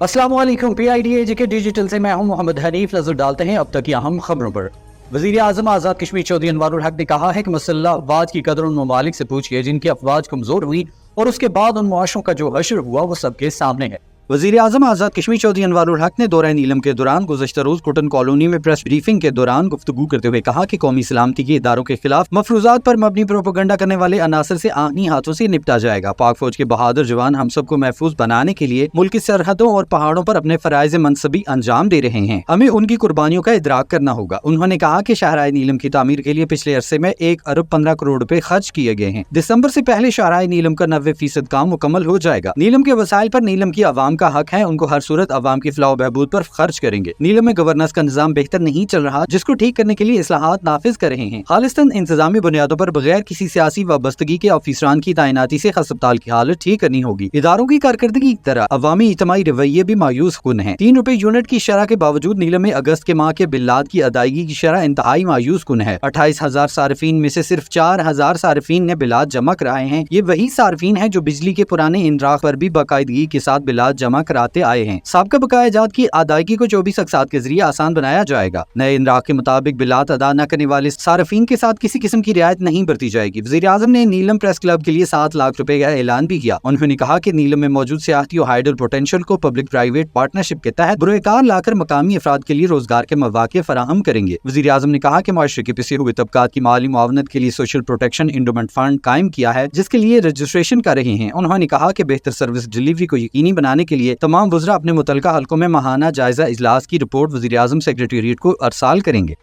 अस्सलाम वालेकुम। PIDAJ के डिजिटल से मैं हूं मोहम्मद हनीफ। नजर डालते हैं अब तक की अहम खबरों पर। वजीर आजम आज़ाद कश्मीर चौधरी अनवारुल हक ने कहा है कि मुसल्लह अफवाज की कदर उन ममालिक से पूछिए जिनकी अफवाज कमजोर हुई और उसके बाद उन मुआशरों का जो हश्र हुआ वो सबके सामने है। वजीर आजम आज़ाद कश्मीर चौधरी अनवारुल हक ने दौरा नीलम के दौरान गुज़श्ता रोज कुटन कॉलोनी में प्रेस ब्रीफिंग के दौरान गुफ्तगू करते हुए कहा कि कौमी सलामती के इदारों के खिलाफ मफरूजात पर मबनी प्रोपेगेंडा करने वाले अनासर से आहनी हाथों से निपटा जाएगा। पाक फौज के बहादुर जवान हम सबको महफूज बनाने के लिए मुल्क की सरहदों और पहाड़ों पर अपने फराइज मनसबी अंजाम दे रहे हैं। हमें उनकी कुर्बानियों का इदराक करना होगा। उन्होंने कहा कि शाहराए नीलम की तामीर के लिए पिछले अरसे में 1 अरब 15 करोड़ रुपए खर्च किए गए हैं। दिसंबर से पहले शाहराए नीलम का 90% काम मुकम्मल हो जाएगा। नीलम के वसाइल पर नीलम की आवाम का हक है, उनको सूरत अवाम की फलाह बहबूद पर खर्च करेंगे। नीलम में गवर्नेंस का निजाम बेहतर नहीं चल रहा, जिसको ठीक करने के लिए इस्लाहात नाफिज कर रहे हैं। खालिस्तान इंतजामी बुनियादों पर बगैर किसी सियासी वाबस्तगी के ऑफिसरान की तैनाती से अस्पताल की हालत ठीक करनी होगी। इदारों की कारकर्दगी की तरह अवामी इज्तिमाई रवैये भी मायूस कुन है। 3 रुपए यूनिट की शरह के बावजूद नीलम में अगस्त के माह के बिल्लात की अदायगी की शरह इंतहाई मायूस कुन है। 28,000 सार्फिन में से सिर्फ 4,000 सार्फिन ने बिलात जमा कराए हैं। ये वही सार्फिन है जो बिजली के पुराने इंद्राख पर भी बाकायदगी के साथ बिलात जमा कराते आए हैं। साबका बकाया जात की अदायगी को 24 अक़सात के जरिए आसान बनाया जाएगा। नए इंद्राख के मुताबिक बिलात अदा न करने वाले सार्फिन के साथ किसी किस्म की रियायत नहीं बरती जाएगी। वज़ीर आज़म ने नीलम प्रेस क्लब के लिए 7 लाख रुपए का ऐलान भी किया। उन्होंने कहा कि नीलम में मौजूद सियाहती और हाइडल पोटेंशियल को पब्लिक प्राइवेट पार्टनरशिप के तहत बुरेकार लाकर मकामी अफराद के लिए रोजगार के मौके फराहम करेंगे। वज़ीर आज़म ने कहा कि माशरे के पिछड़े हुए तबकात की माली मुआवनत के लिए सोशल प्रोटेक्शन इंडोमेंट फंड कायम किया है, जिसके लिए रजिस्ट्रेशन कर रहे हैं। उन्होंने कहा कि बेहतर सर्विस डिलीवरी को यकीनी बनाने के लिए तमाम वज़रा अपने मुतल्लिका हल्कों में माहाना जायजा इजलास की रिपोर्ट वज़ीर आज़म सेक्रेटेरिएट को अरसाल करेंगे।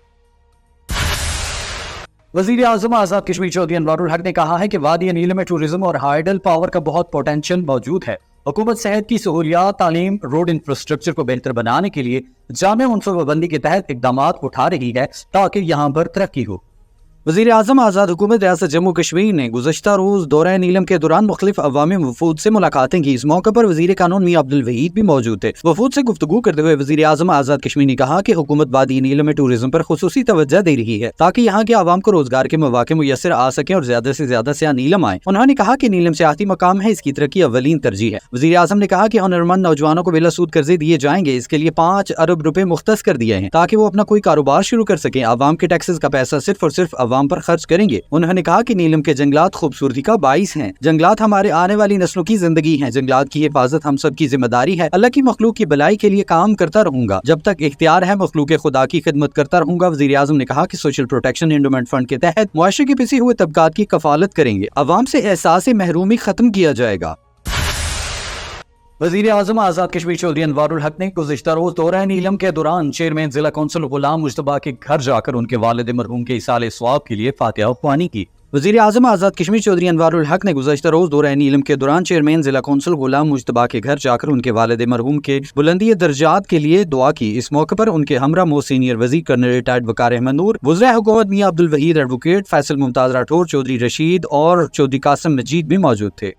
वज़ीर आज़म आज़ाद कश्मीर चौधरी अनवारुल हक ने कहा है कि वादी नीलम में टूरिज्म और हाइडल पावर का बहुत पोटेंशियल मौजूद है। हुकूमत सेहत की सहूलियात, तालीम, रोड इंफ्रास्ट्रक्चर को बेहतर बनाने के लिए जामे मनसूबाबंदी के तहत इक़दाम उठा रही है ताकि यहाँ पर तरक्की हो। वज़ीर आज़म आज़ाद हुकूमत रियासत जम्मू कश्मीर ने गुज़श्ता रोज दौरा नीलम के दौरान मुख्तलिफ अवामी वफूद से मुलाकातें की। इस मौके पर वज़ीर कानून मियां अब्दुल वहीद भी मौजूद थे। वफूद से गुफ्तगू करते हुए वज़ीर आज़म आज़ाद कश्मीर ने कहा कि हुकूमत वादी नीलम में टूरिज्म पर खुसूसी तवज्जो दे रही है ताकि यहाँ के आवाम को रोजगार के मौके मुयसर आ सके और ज्यादा से ज्यादा सियाह नीलम आए। उन्होंने कहा कि नीलम सियाहती मकाम है, इसकी तरक्की अव्वलीन तरजीह है। वज़ीर आज़म ने कहा कि हुनरमंद नौजवानों को बिलासूद कर्जे दिए जाएंगे। इसके लिए 5 अरब रुपए मुख्तस कर दिए हैं ताकि वो अपना कोई कारोबार शुरू कर सके। आवाम के टैक्सेस का पैसा सिर्फ और सिर्फ आवाम पर खर्च करेंगे। उन्होंने कहा कि नीलम के जंगलात खूबसूरती का बाइस हैं। जंगलात हमारे आने वाली नस्लों की जिंदगी हैं। जंगलात की हिफाजत हम सब की जिम्मेदारी है। अल्लाह की मखलूक की भलाई के लिए काम करता रहूंगा। जब तक इख्तियार है मखलूक खुदा की खिदमत करता रहूंगा। वज़ीर आज़म ने कहा कि सोशल प्रोटेक्शन एंडोमेंट फंड के तहत मुआशरे के पिछड़े हुए तबकात की कफालत करेंगे। अवाम से एहसास महरूमी खत्म किया जाएगा। वज़ीर आज़म आज़ाद कश्मीर चौधरी अनवारुल हक ने गुज़श्ता रोज दौरा नीलम के दौरान चेयरमैन जिला कौंसिल गुलाम मुश्तबा के घर जाकर उनके वालिद मरहूम के इसाले सवाब के लिए फातिहा ख्वानी की। वज़ीर आज़म आज़ाद कश्मीर चौधरी अनवारुल हक ने गुज़श्ता रोज दौरा नीलम के दौरान चेयरमैन जिला कौंसिल गुलाम मुश्तबा के घर जाकर उनके वालिद मरहूम के बुलंदी दर्जात के लिए दुआ की। इस मौके पर उनके हमरा मो सीनियर वज़ीर कर्नल रिटायर्ड वकार अहमद नूर, वज़ीर हुकूमत मियां अब्दुल वहीद एडवोकेट, फैसल मुमताज राठौर, चौधरी रशीद और चौधरी कासिम मजीद भी मौजूद थे।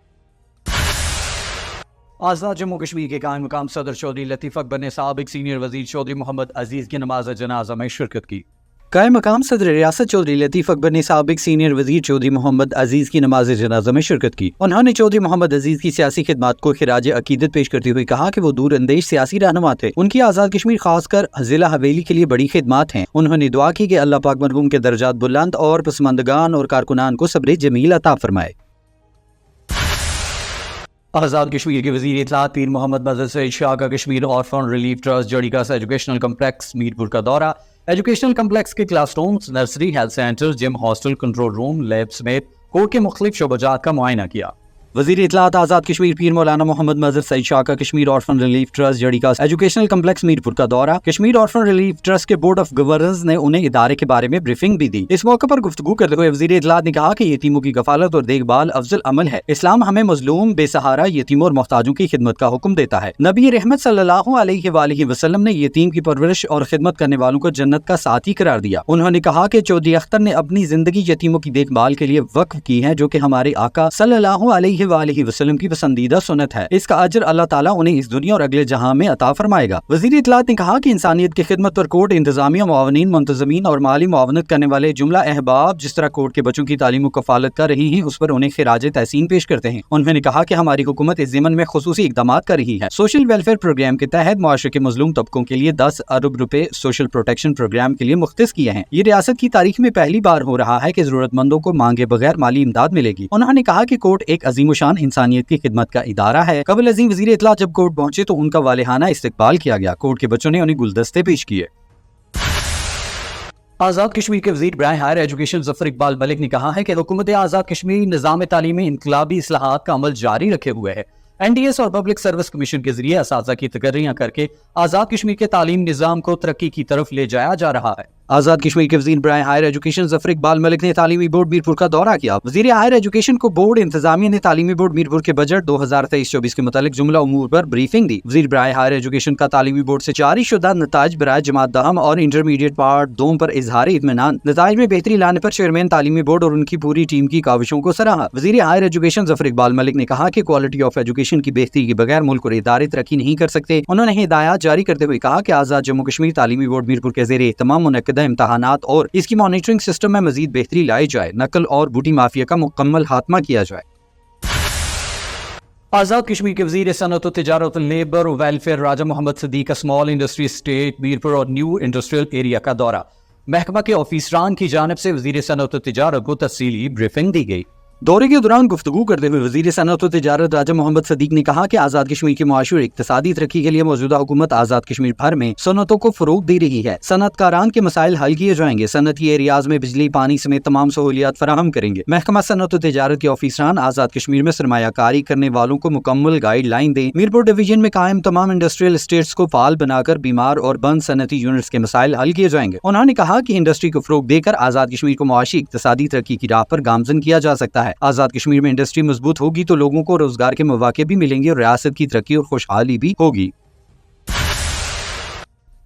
आज़ाद जम्मू कश्मीर के कायम मकाम सदर चौधरी लतीफ़ अकबर ने साबिक सीनियर वज़ीर चौधरी मोहम्मद अजीज़ की नमाज जनाजा में शिरकत की। कायम मकाम सदर रियासत चौधरी लतीफ़ अकबर ने साबिक सीनियर वज़ीर चौधरी मोहम्मद अजीज़ की नमाज जनाजा में शिरकत की। उन्होंने चौधरी मोहम्मद अजीज़ की सियासी खिदमत को खिराज अकीदत पेश करते हुए कहा कि वो दूर अंदेश सियासी रहनुमा थे। उनकी आज़ाद कश्मीर खासकर जिला हवेली के लिए बड़ी खिदमत हैं। उन्होंने दुआ की कि अल्लाह पाक मरहूम के दर्जात बुलंद और पसमंदगान और कारकुनान को सब्र जमील अता फरमाए। आज़ाद कश्मीर के वज़ीर इत्तलात पीर मोहम्मद मज़हर सईद शाह का कश्मीर ऑर्फन रिलीफ ट्रस्ट जड़ीका से एजुकेशनल कम्प्लेक्स मीरपुर का दौरा। एजुकेशनल कम्प्लेक्स के classrooms, nursery, health centre, gym, hostel, control room, lab समेत कोर्ट के मुख्तलिफ शोबाजात का मुआयना किया। वज़ीर इत्तलात आज़ाद कश्मीर पीर मौलाना मोहम्मद मज़हर सईद शाह का कश्मीर ऑर्फन रिलीफ ट्रस्ट जड़ीका एजुकेशनल कम्प्लेक्स मीरपुर का दौरा। कश्मीर ऑर्फन रिलीफ ट्रस्ट के बोर्ड ऑफ गवर्नेंस ने उन्हें इदारे के बारे में ब्रीफिंग भी दी। इस मौके पर गुफ्तगू करते हुए वज़ीर इत्तलात ने कहा कि यतीमों की कफालत और देखभाल अफजल अमल है। इस्लाम हमें मजलूम, बेसहारा, यतीमों और मोहताजों की खिदमत का हुक्म देता है। नबी रहमत सल्लल्लाहु अलैहि वसल्लम ने यतीम की परवरिश और खिदमत करने वालों को जन्नत का साथी करार दिया। उन्होंने कहा कि चौधरी अख्तर ने अपनी जिंदगी यतीमों की देखभाल के लिए वक्फ की है, जो कि हमारे आका सल्लल्लाहु अलैहि علیہ وآلہ وسلم کی پسندیدہ سنت ہے، اس کا اجر اللہ تعالیٰ انہیں اس دنیا اور اگلے جہاں میں عطا فرمائے گا۔ وزیر اطلاعات نے کہا کہ انسانیت کی خدمت پر کورٹ انتظامیہ، معاونین، منتظمین اور مالی معاونت کرنے والے جملہ احباب جس طرح کورٹ کے بچوں کی تعلیم و کفالت کر رہی ہیں، اس پر انہیں خراج تحسین پیش کرتے ہیں۔ انہوں نے کہا کہ ہماری حکومت اس ضمن میں خصوصی اقدامات کر رہی ہے۔ سوشل ویلفیئر پروگرام کے تحت معاشرے کے مظلوم طبقوں کے لیے 10 ارب روپے سوشل پروٹیکشن پروگرام کے لیے مختص کیے ہیں۔ یہ ریاست کی تاریخ میں پہلی بار ہو رہا ہے کہ ضرورت مندوں کو مانگے بغیر مالی امداد ملے گی۔ انہوں نے کہا کہ کورٹ ایک عظیم الشان انسانیت کی خدمت کا ادارہ ہے۔ قبل ازیں وزیر اطلاع جب کورٹ پہنچے تو ان کا والہانہ استقبال کیا گیا۔ کورٹ کے بچوں نے انہیں گلدستے پیش کیے۔ آزاد کشمیر کے وزیر برائے ہائر ایجوکیشن ظفر اقبال ملک نے کہا ہے کہ حکومت آزاد کشمیر نظام تعلیم میں انقلابی اصلاحات کا عمل جاری رکھے ہوئے ہے۔ این ڈی ایس اور پبلک سروس کمیشن کے ذریعے اساتذہ کی تقرریاں کر کے آزاد کشمیر کے تعلیم نظام کو ترقی کی طرف لے جایا جا رہا ہے۔ آزاد کشمیر کے وزیر برائے ہائر ایجوکیشن ظفر اقبال ملک نے تعلیمی بورڈ میرپور کا دورہ کیا۔ وزیر ہائر ایجوکیشن کو بورڈ انتظامیہ نے تعلیمی بورڈ میرپور کے بجٹ 2023-24 کے متعلق جملہ امور پر بریفنگ دی۔ وزیر برائے ہائر ایجوکیشن کا تعلیمی بورڈ سے جاری شدہ نتائج برائے جماعت دہم اور انٹرمیڈیٹ پارٹ 2 پر اظہار اطمینان۔ نتائج میں بہتری لانے پر چیئرمین تعلیمی بورڈ اور ان کی پوری ٹیم کی کاوشوں کو سراہا۔ وزیر ہائر ایجوکیشن ظفر اقبال ملک نے کہا کہ کوالٹی آف ایجوکیشن کی بہتری کے بغیر ملک اور ادارے ترقی نہیں کر سکتے۔ انہوں نے ہدایات جاری کرتے ہوئے کہا کہ آزاد جموں کشمیر تعلیمی بورڈ میرپور کے زیر اہتمام منعقدہ امتحانات اور اس کی مانیٹرنگ سسٹم میں مزید بہتری لائی جائے، نقل اور بوٹی مافیا کا مکمل خاتمہ کیا جائے۔ آزاد کشمیر کے وزیر صنعت و تجارت، لیبر و ویلفیئر راجہ محمد صدیق کا اسمال انڈسٹری اسٹیٹ میرپور اور نیو انڈسٹریل ایریا کا دورہ۔ محکمہ کے آفیسران کی جانب سے وزیر صنعت و تجارت کو تفصیلی بریفنگ دی گئی۔ دورے کے دوران گفتگو کرتے ہوئے وزیر صنعت و تجارت راجہ محمد صدیق نے کہا کہ آزاد کشمیر کی معاشی اور اقتصادی ترقی کے لیے موجودہ حکومت آزاد کشمیر بھر میں صنعتوں کو فروغ دے رہی ہے۔ صنعت کاران کے مسائل حل کیے جائیں گے، صنعتی ایریاز میں بجلی، پانی سمیت تمام سہولیات فراہم کریں گے۔ محکمہ صنعت و تجارت کے آفیسران آزاد کشمیر میں سرمایہ کاری کرنے والوں کو مکمل گائیڈ لائن دیں۔ میرپور ڈویژن میں قائم تمام انڈسٹریل اسٹیٹس کو فعال بنا کر بیمار اور بند صنعتی یونٹس کے مسائل حل کیے جائیں گے۔ انہوں نے کہا کہ انڈسٹری کو فروغ دے کر آزاد کشمیر کو معاشی اقتصادی ترقی کی راہ پر گامزن کیا جا سکتا ہے۔ آزاد کشمیر میں انڈسٹری مضبوط ہوگی تو لوگوں کو روزگار کے مواقع بھی ملیں گے اور ریاست کی ترقی اور خوشحالی بھی ہوگی۔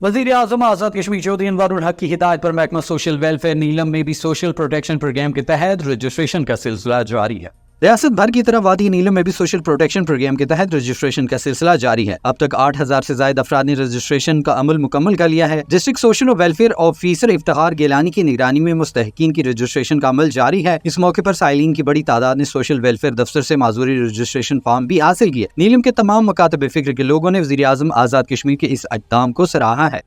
وزیر اعظم آزاد کشمیر چودھری انوار الحق کی ہدایت پر محکمہ سوشل ویلفیئر نیلم میں بھی سوشل پروٹیکشن پروگرام کے تحت رجسٹریشن کا سلسلہ جاری ہے۔ ریاست بھر کی طرح وادی نیلم میں بھی سوشل پروٹیکشن پروگرام کے تحت رجسٹریشن کا سلسلہ جاری ہے۔ اب تک 8000 سے زائد افراد نے رجسٹریشن کا عمل مکمل کر لیا ہے۔ ڈسٹرکٹ سوشل و ویلفیئر آفیسر افتخار گیلانی کی نگرانی میں مستحقین کی رجسٹریشن کا عمل جاری ہے۔ اس موقع پر سائلین کی بڑی تعداد نے سوشل ویلفیئر دفتر سے معذوری رجسٹریشن فارم بھی حاصل کیے۔ نیلم کے تمام مکاتب فکر کے لوگوں نے وزیر اعظم آزاد کشمیر کے اس اقدام کو سراہا ہے۔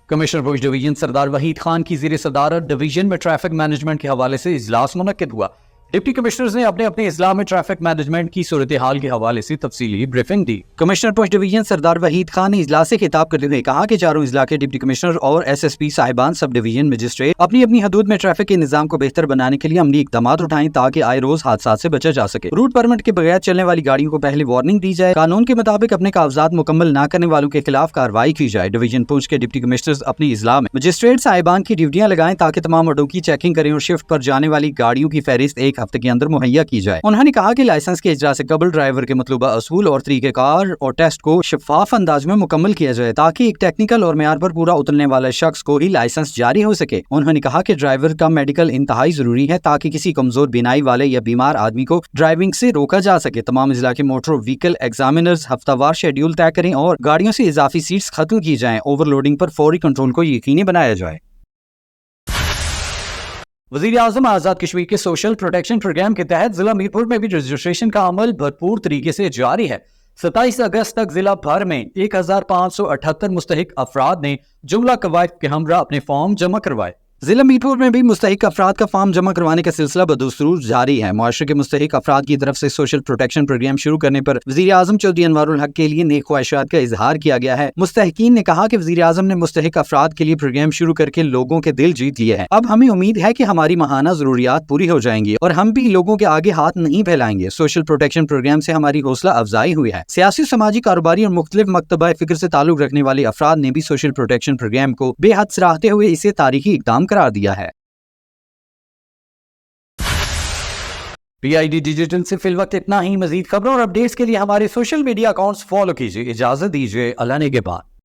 کمشنر پوچھ ڈویژن سردار وحید خان کی زیر صدارت ڈویژن میں ٹریفک مینجمنٹ کے حوالے سے اجلاس منعقد ہوا۔ ڈپٹی کمشنرز نے اپنے اضلاع میں ٹریفک مینجمنٹ کی صورتحال کے حوالے سے تفصیلی بریفنگ دی۔ کمشنر پوسٹ ڈویژن سردار وحید خان نے اجلاس سے خطاب کرتے ہوئے کہا کہ چاروں اضلاع کے ڈپٹی کمشنر اور ایس ایس پی صاحبان سب ڈویژن مجسٹریٹ اپنی اپنی حدود میں ٹریفک کے نظام کو بہتر بنانے کے لیے عملی اقدامات اٹھائیں تاکہ آئے روز حادثات سے بچا جا سکے۔ روٹ پرمٹ کے بغیر چلنے والی گاڑیوں کو پہلے وارننگ دی جائے، قانون کے مطابق اپنے کاغذات مکمل نہ کرنے والوں کے خلاف کارروائی کی جائے۔ ڈویژن پونچھ کے ڈپٹی کمشنرز اپنی اضلاع میں مجسٹریٹ صاحبان کی ڈیوٹیاں لگائیں تاکہ تمام اڈوں کی چیکنگ کریں اور شفٹ پر جانے والی گاڑیوں کی فہرست ایک ہفتے کے اندر مہیا کی جائے۔ انہوں نے کہا کہ لائسنس کے اجرا سے قبل ڈرائیور کے مطلوبہ اصول اور طریقہ کار اور ٹیسٹ کو شفاف انداز میں مکمل کیا جائے تاکہ ایک ٹیکنیکل اور معیار پر پورا اترنے والے شخص کو ہی لائسنس جاری ہو سکے۔ انہوں نے کہا کہ ڈرائیور کا میڈیکل انتہائی ضروری ہے تاکہ کسی کمزور بینائی والے یا بیمار آدمی کو ڈرائیونگ سے روکا جا سکے۔ تمام اضلاع کے موٹر وہیکل ایگزامینرز ہفتہ وار شیڈیول طے کریں اور گاڑیوں سے اضافی سیٹس ختم کی جائیں۔ اوور لوڈنگ پر فوری کنٹرول کو یقینی بنایا جائے۔ وزیر اعظم آزاد کشمیر کے سوشل پروٹیکشن پروگرام کے تحت ضلع میرپور میں بھی رجسٹریشن کا عمل بھرپور طریقے سے جاری ہے۔ 27 اگست تک ضلع بھر میں 1578 مستحق افراد نے جملہ قواعد کے ہمراہ اپنے فارم جمع کروائے۔ ضلع میرپور میں بھی مستحق افراد کا فارم جمع کروانے کا سلسلہ بدستور جاری ہے۔ معاشرے کے مستحق افراد کی طرف سے سوشل پروٹیکشن پروگرام شروع کرنے پر وزیر اعظم چودھری انوار الحق کے لیے نیک خواہشات کا اظہار کیا گیا ہے۔ مستحقین نے کہا کہ وزیر اعظم نے مستحق افراد کے لیے پروگرام شروع کر کے لوگوں کے دل جیت لیے ہیں۔ اب ہمیں امید ہے کہ ہماری ماہانہ ضروریات پوری ہو جائیں گی اور ہم بھی لوگوں کے آگے ہاتھ نہیں پھیلائیں گے۔ سوشل پروٹیکشن پروگرام سے ہماری حوصلہ افزائی ہوئی ہے۔ سیاسی، سماجی، کاروباری اور مختلف مکتبہ فکر سے تعلق رکھنے والے افراد نے بھی سوشل پروٹیکشن پروگرام کو بے حد سراہتے ہوئے اسے تاریخی اقدام قرار دیا ہے۔ پی آئی ڈی ڈیجیٹل سے فی الوقت اتنا ہی۔ مزید خبروں اور اپڈیٹس کے لیے ہمارے سوشل میڈیا اکاؤنٹس فالو کیجیے۔ اجازت دیجیے، اللہ نگہبان۔